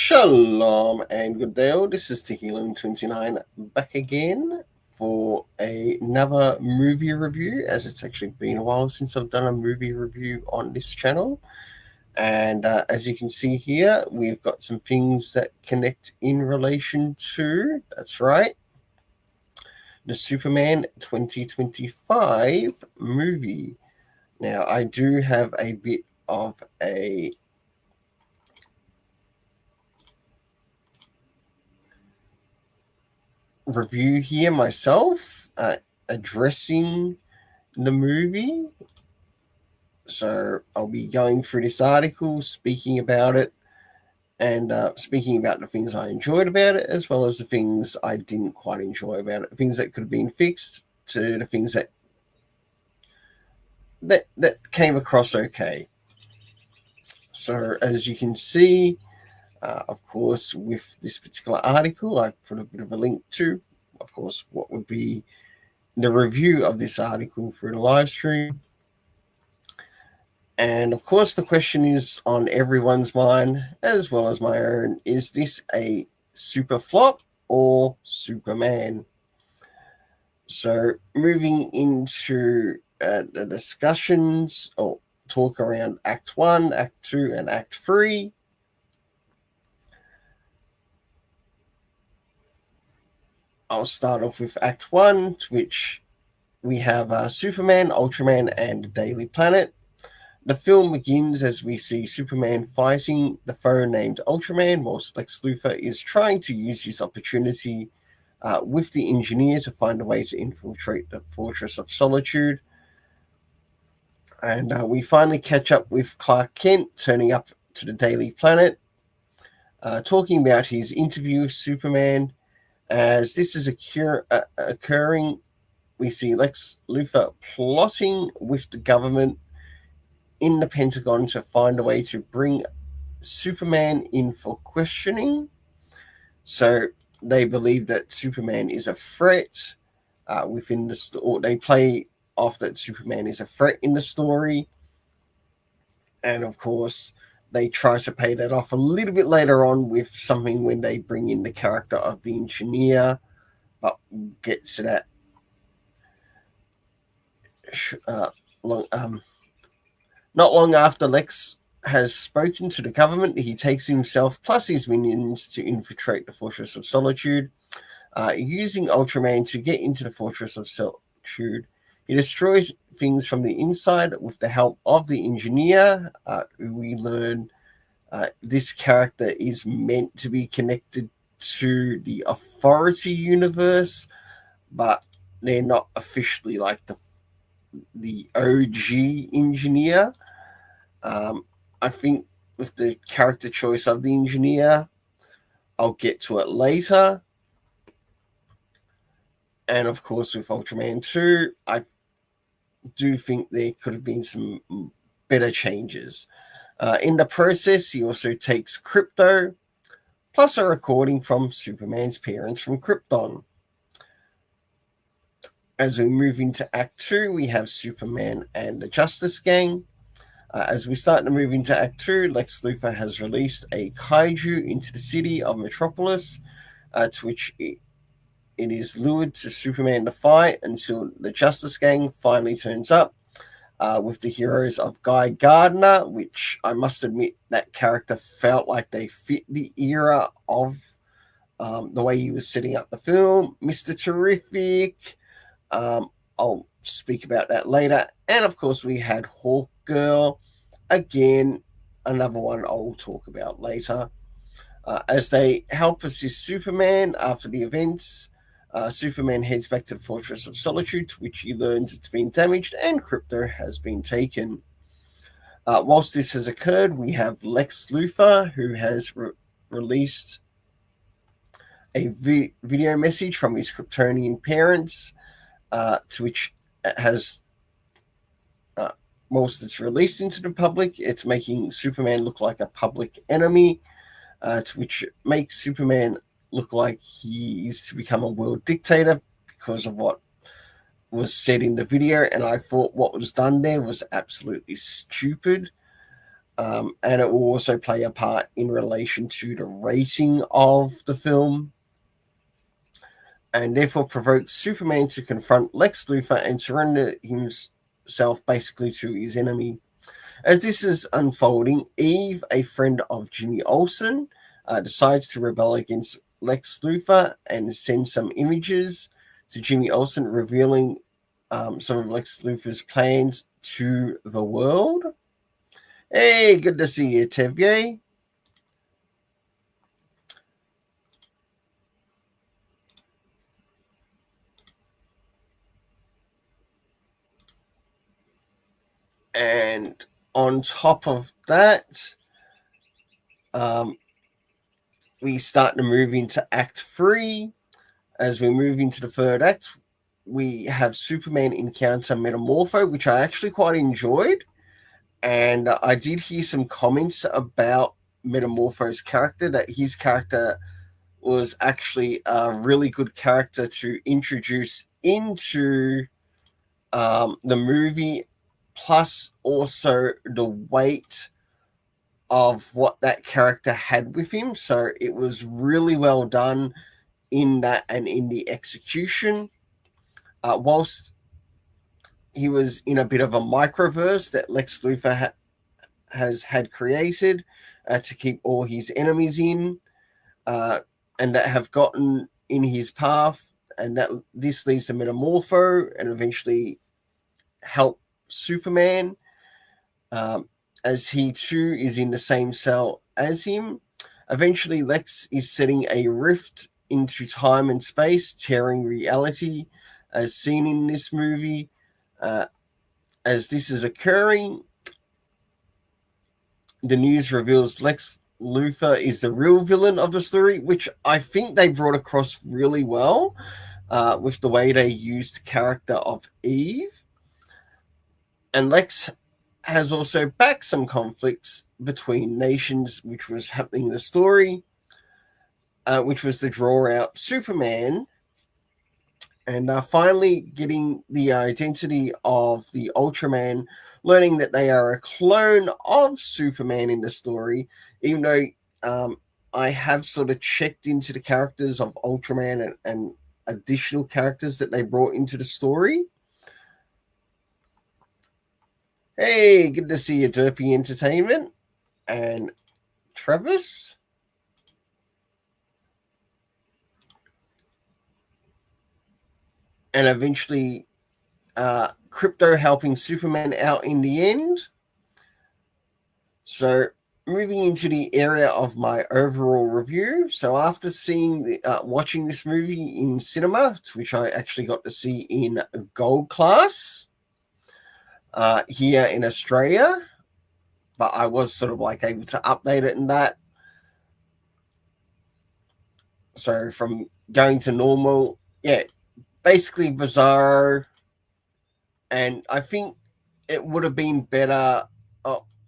Shalom and good day all. This is Tikilim29 back again for another movie review, as it's actually been a while since I've done a movie review on this channel. And as you can see here, we've got some things that connect in relation to, that's right, the Superman 2025 movie. Now, I do have a bit of a review here myself, addressing the movie. So I'll be going through this article, speaking about it, and speaking about the things I enjoyed about it, as well as the things I didn't quite enjoy about it, things that could have been fixed to the things that came across okay. So as you can see, of course, with this particular article, I put a bit of a link to, of course, what would be the review of this article through the live stream. And of course, the question is on everyone's mind, as well as my own, is this a super flop or Superman? So moving into the discussions or talk around Act 1, Act 2, and Act 3. I'll start off with Act 1, which we have Superman, Ultraman, and the Daily Planet. The film begins as we see Superman fighting the foe named Ultraman, whilst Lex Luthor is trying to use his opportunity with the engineer to find a way to infiltrate the Fortress of Solitude. And we finally catch up with Clark Kent turning up to the Daily Planet, talking about his interview with Superman. As this is occurring, we see Lex Luthor plotting with the government in the Pentagon to find a way to bring Superman in for questioning. So they believe that Superman is a threat within the story. They play off that Superman is a threat in the story. And of course, they try to pay that off a little bit later on with something when they bring in the character of the engineer. But we'll get to that not long after Lex has spoken to the government, he takes himself plus his minions to infiltrate the Fortress of Solitude, using Ultraman to get into the Fortress of Solitude. He destroys things from the inside with the help of the engineer, who we learn this character is meant to be connected to the Authority universe, but they're not officially like the OG engineer. I think with the character choice of the engineer, I'll get to it later. And of course, with Ultraman 2, I do think there could have been some better changes. In the process, he also takes Crypto, plus a recording from Superman's parents from Krypton. As we move into Act 2, we have Superman and the Justice Gang. As we start to move into Act 2, Lex Luthor has released a kaiju into the city of Metropolis, to which it is lured to Superman to fight until the Justice Gang finally turns up with the heroes of Guy Gardner, which I must admit that character felt like they fit the era of the way he was setting up the film. Mr. Terrific, I'll speak about that later. And of course, we had Hawk Girl, again, another one I'll talk about later. As they help assist Superman after the events, Superman heads back to the Fortress of Solitude, to which he learns it's been damaged and Crypto has been taken. Whilst this has occurred, we have Lex Luthor, who has released a video message from his Kryptonian parents, to which it has, whilst it's released into the public, it's making Superman look like a public enemy, to which makes Superman look like he is to become a world dictator because of what was said in the video. And I thought what was done there was absolutely stupid. and it will also play a part in relation to the rating of the film, and therefore provokes Superman to confront Lex Luthor and surrender himself basically to his enemy. As this is unfolding, Eve, a friend of Jimmy Olsen, decides to rebel against Lex Luthor and send some images to Jimmy Olsen, revealing some of Lex Luthor's plans to the world. Hey, good to see you, Tevye. And on top of that, we start to move into Act 3. As we move into the third act, we have Superman encounter Metamorpho, which I actually quite enjoyed. And I did hear some comments about Metamorpho's character, that his character was actually a really good character to introduce into the movie, plus also the weight of what that character had with him. So it was really well done in that and in the execution. Whilst he was in a bit of a microverse that Lex Luthor has had created to keep all his enemies in, and that have gotten in his path, and that this leads to Metamorpho and eventually help Superman, as he too is in the same cell as him. Eventually, Lex is setting a rift into time and space, tearing reality, as seen in this movie. As this is occurring, the news reveals Lex Luthor is the real villain of the story, which I think they brought across really well with the way they used the character of Eve. And Lex has also backed some conflicts between nations, which was happening in the story, which was to draw out Superman, and finally getting the identity of the Ultraman, learning that they are a clone of Superman in the story, even though I have sort of checked into the characters of Ultraman and additional characters that they brought into the story. Hey, good to see you, Derpy Entertainment and Travis. And eventually Crypto helping Superman out in the end. So moving into the area of my overall review. So after watching this movie in cinema, which I actually got to see in Gold Class here in Australia, but I was sort of like able to update it and that. So from going to normal, yeah, basically bizarre. And I think it would have been better.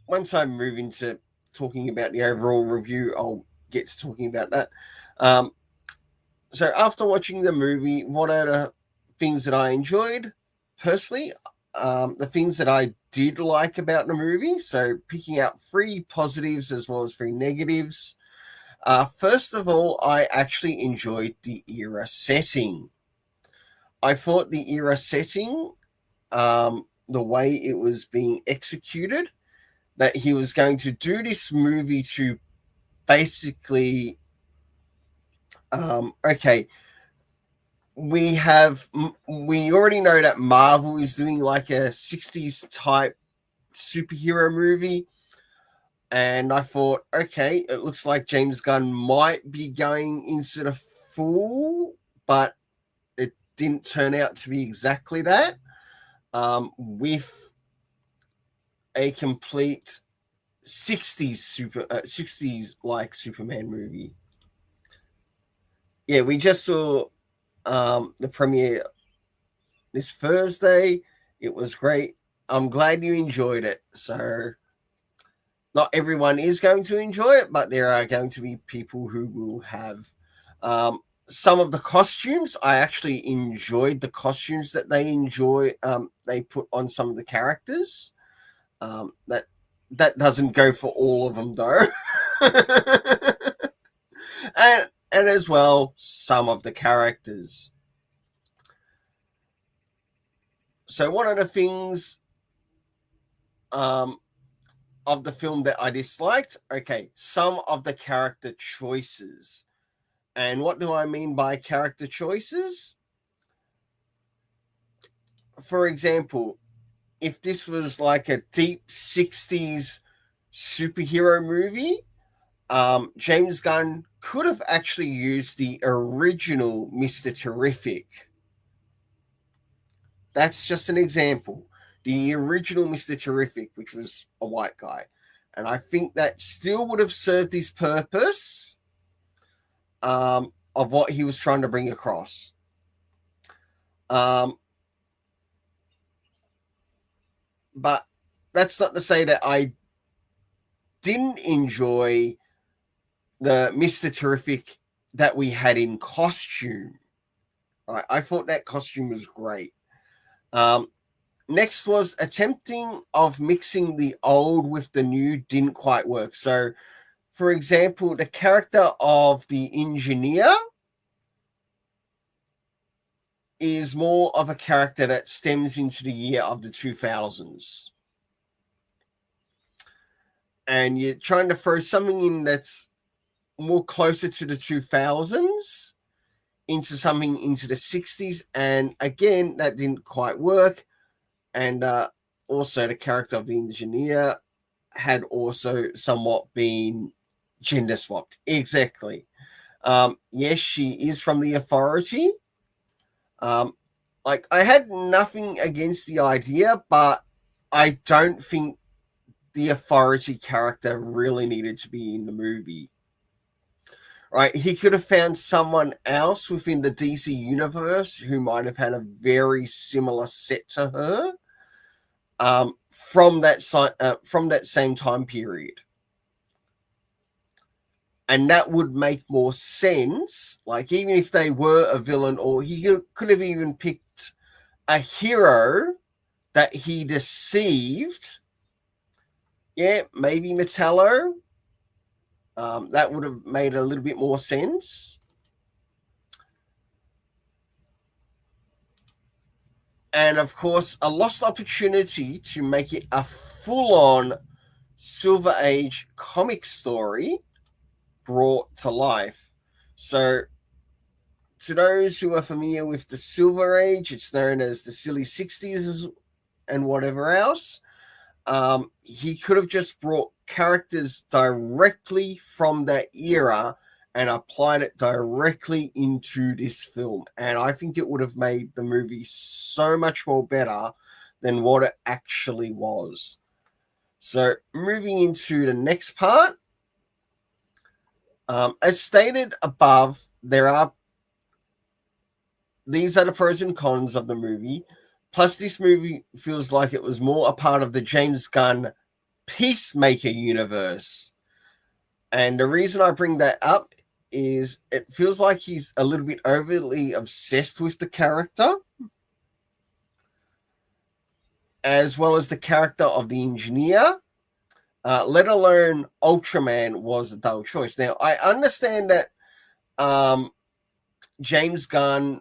Once I move into talking about the overall review, I'll get to talking about that. So after watching the movie, what are the things that I enjoyed personally? The things that I did like about the movie. So picking out 3 positives as well as 3 negatives. First of all, I actually enjoyed the era setting. I thought the era setting, the way it was being executed, that he was going to do this movie to basically, okay, we already know that Marvel is doing like a 60s type superhero movie. And I thought, okay, it looks like James Gunn might be going into the full, but it didn't turn out to be exactly that. With a complete 60s like Superman movie. Yeah, we just saw the premiere this Thursday. It was great. I'm glad you enjoyed it. So not everyone is going to enjoy it, but there are going to be people who will have some of the costumes. I actually enjoyed the costumes that they put on some of the characters. That That doesn't go for all of them, though. and as well, some of the characters. So one of the things of the film that I disliked, okay, some of the character choices. And what do I mean by character choices? For example, if this was like a deep 60s superhero movie, James Gunn could have actually used the original Mr. Terrific. That's just an example. The original Mr. Terrific, which was a white guy. And I think that still would have served his purpose of what he was trying to bring across. But that's not to say that I didn't enjoy the Mr. Terrific that we had in costume. Right? I thought that costume was great. Next was attempting of mixing the old with the new didn't quite work. So, for example, the character of the engineer is more of a character that stems into the year of the 2000s. And you're trying to throw something in that's more closer to the 2000s into something into the 60s. And again, that didn't quite work. And also the character of the engineer had also somewhat been gender swapped. Exactly. Yes, she is from the Authority. Like, I had nothing against the idea, but I don't think the Authority character really needed to be in the movie. Right? He could have found someone else within the DC universe who might have had a very similar set to her. From that same time period, and that would make more sense. Like, even if they were a villain, or he could have even picked a hero that he deceived. Yeah, maybe Metallo. That would have made a little bit more sense. And of course, a lost opportunity to make it a full-on Silver Age comic story brought to life. So, to those who are familiar with the Silver Age, it's known as the silly 60s and whatever else. He could have just brought characters directly from that era and applied it directly into this film. And I think it would have made the movie so much more better than what it actually was. So, moving into the next part. As stated above, these are the pros and cons of the movie. Plus, this movie feels like it was more a part of the James Gunn Peacemaker universe. And the reason I bring that up is it feels like he's a little bit overly obsessed with the character, as well as the character of the engineer, let alone Ultraman was a dull choice. Now, I understand that James Gunn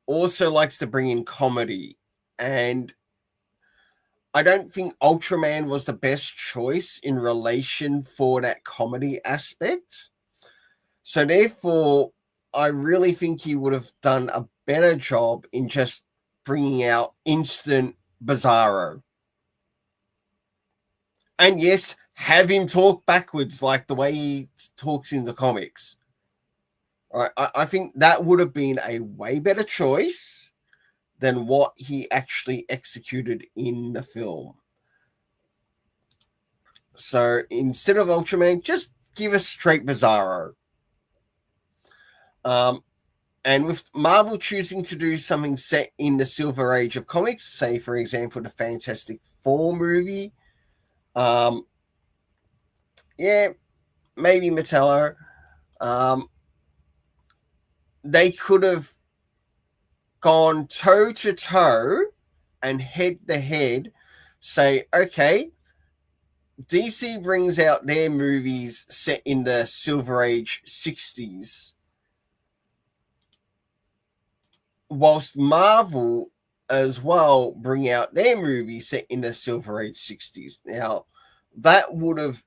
also likes to bring in comedy, and I don't think Ultraman was the best choice in relation for that comedy aspect. So therefore, I really think he would have done a better job in just bringing out instant Bizarro. And yes, have him talk backwards like the way he talks in the comics. I think that would have been a way better choice than what he actually executed in the film. So instead of Ultraman, just give us straight Bizarro. And with Marvel choosing to do something set in the Silver Age of comics, say, for example, the Fantastic Four movie, yeah, maybe Metallo. They could have gone toe to toe and head to head, say, okay, DC brings out their movies set in the Silver Age 60s, whilst Marvel as well bring out their movies set in the Silver Age 60s. Now, that would have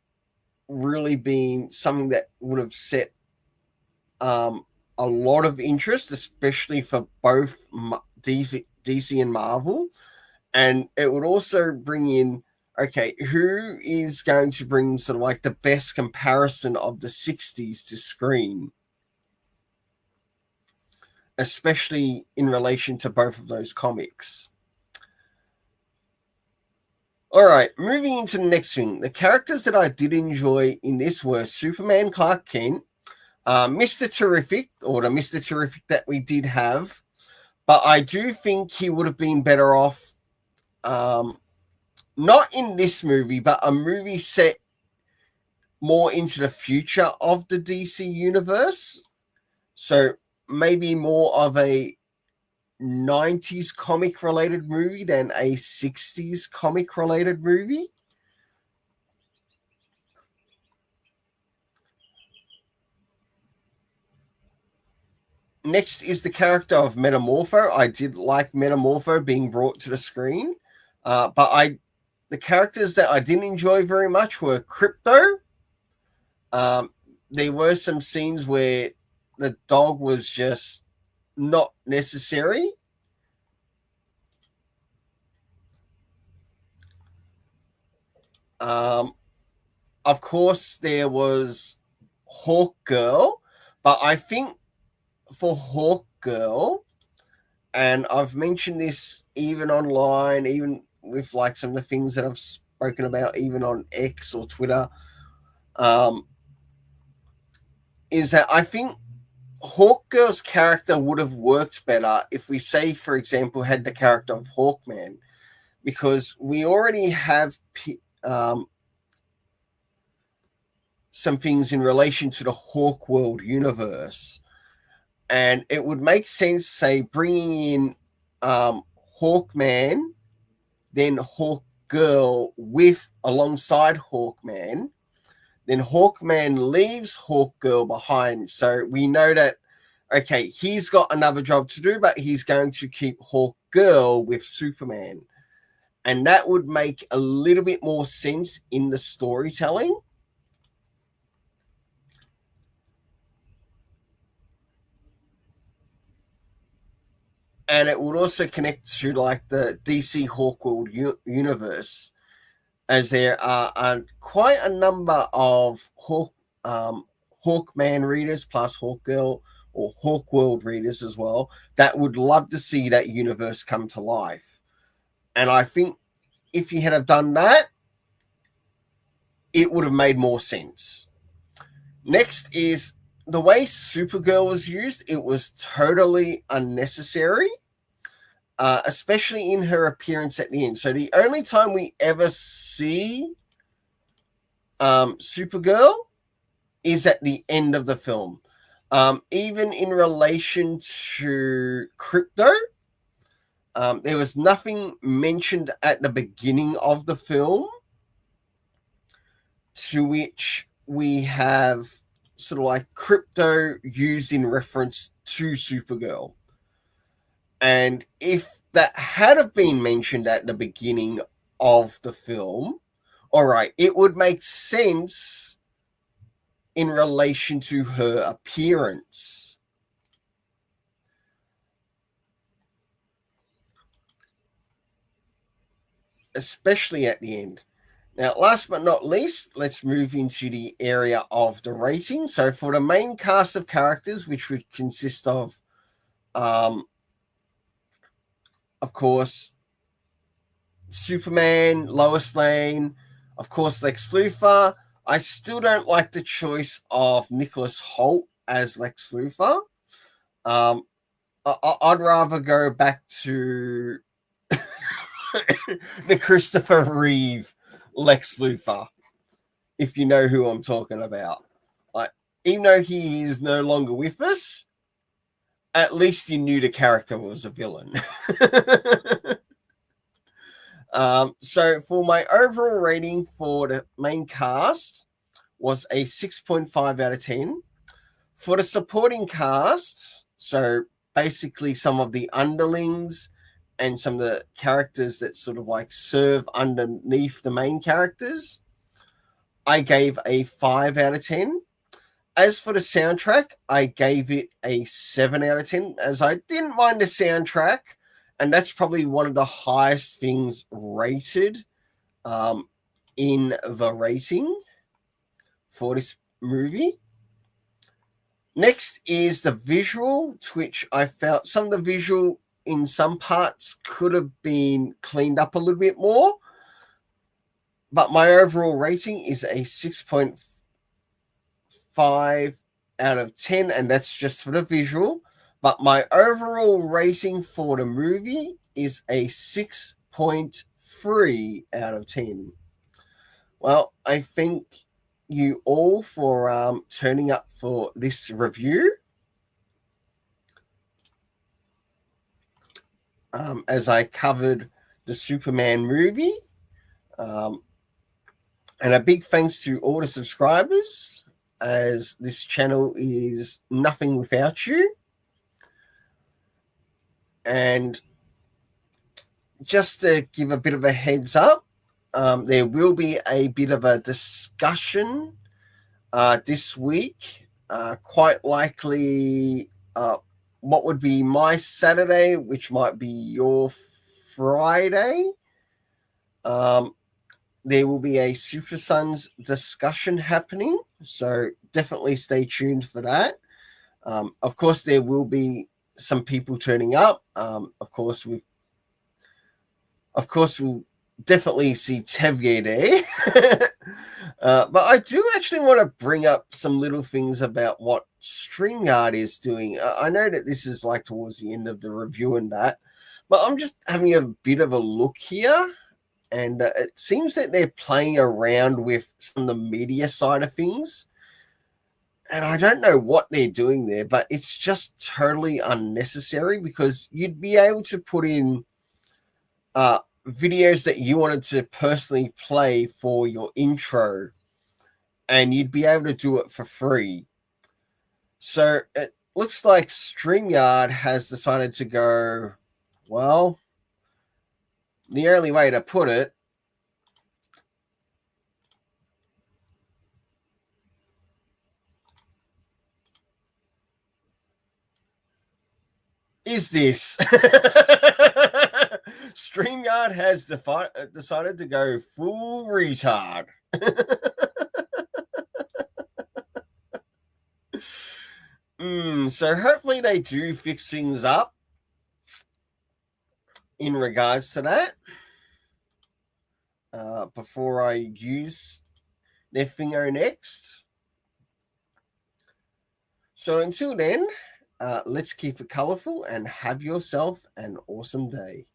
really been something that would have set a lot of interest, especially for both DC and Marvel. And it would also bring in, okay, who is going to bring sort of like the best comparison of the 60s to screen, especially in relation to both of those comics. All right, moving into the next thing. The characters that I did enjoy in this were Superman, Clark Kent, Mr. Terrific, or the Mr. Terrific that we did have. But I do think he would have been better off, not in this movie, but a movie set more into the future of the DC universe. So maybe more of a 90s comic related movie than a 60s comic related movie. Next is the character of Metamorpho. I did like Metamorpho being brought to the screen, but the characters that I didn't enjoy very much were Crypto. There were some scenes where the dog was just not necessary. Of course, there was Hawk Girl, but I think for Hawk Girl, and I've mentioned this even online, even with like some of the things that I've spoken about, even on X or Twitter, is that I think Hawk Girl's character would have worked better if we, say, for example, had the character of Hawkman, because we already have some things in relation to the Hawk World universe. And it would make sense, say, bringing in Hawkman, then Hawk Girl alongside Hawkman. Then Hawkman leaves Hawk Girl behind. So we know that, okay, he's got another job to do, but he's going to keep Hawk Girl with Superman. And that would make a little bit more sense in the storytelling. And it would also connect to like the DC Hawkworld universe, as there are quite a number of Hawkman readers plus Hawkgirl or Hawkworld readers as well that would love to see that universe come to life. And I think if you had have done that, it would have made more sense. Next is the way Supergirl was used. It was totally unnecessary. Especially in her appearance at the end. So the only time we ever see Supergirl is at the end of the film. Even in relation to Crypto, there was nothing mentioned at the beginning of the film to which we have sort of like Crypto used in reference to Supergirl. And if that had have been mentioned at the beginning of the film, all right, it would make sense in relation to her appearance. Especially at the end. Now, last but not least, let's move into the area of the rating. So for the main cast of characters, which would consist of course, Superman, Lois Lane, of course, Lex Luthor. I still don't like the choice of Nicholas Hoult as Lex Luthor. I'd rather go back to the Christopher Reeve Lex Luthor, if you know who I'm talking about. Like, even though he is no longer with us, at least you knew the character was a villain. So for my overall rating for the main cast was a 6.5 out of 10. For the supporting cast, so basically some of the underlings and some of the characters that sort of like serve underneath the main characters, I gave a 5 out of 10. As for the soundtrack, I gave it a 7 out of 10, as I didn't mind the soundtrack, and that's probably one of the highest things rated in the rating for this movie. Next is the visual, to which I felt some of the visual in some parts could have been cleaned up a little bit more, but my overall rating is a 6.5 out of 10, and that's just for the visual. But my overall rating for the movie is a 6.3 out of 10. Well, I thank you all for turning up for this review. As I covered the Superman movie. And a big thanks to all the subscribers, as this channel is nothing without you. And just to give a bit of a heads up, there will be a bit of a discussion this week, quite likely what would be my Saturday, which might be your Friday. There will be a Super Sons discussion happening, so definitely stay tuned for that. Of course, there will be some people turning up. Of course, we'll definitely see Tevye there. But I do actually want to bring up some little things about what StreamYard is doing. I know that this is like towards the end of the review and that, but I'm just having a bit of a look here, and it seems that they're playing around with some of the media side of things. And I don't know what they're doing there, but it's just totally unnecessary, because you'd be able to put in videos that you wanted to personally play for your intro, and you'd be able to do it for free. So it looks like StreamYard has decided to go, well, the only way to put it is this. StreamYard has decided to go full retard. So hopefully they do fix things up in regards to that before I use their finger next. So until then, let's keep it colorful and have yourself an awesome day.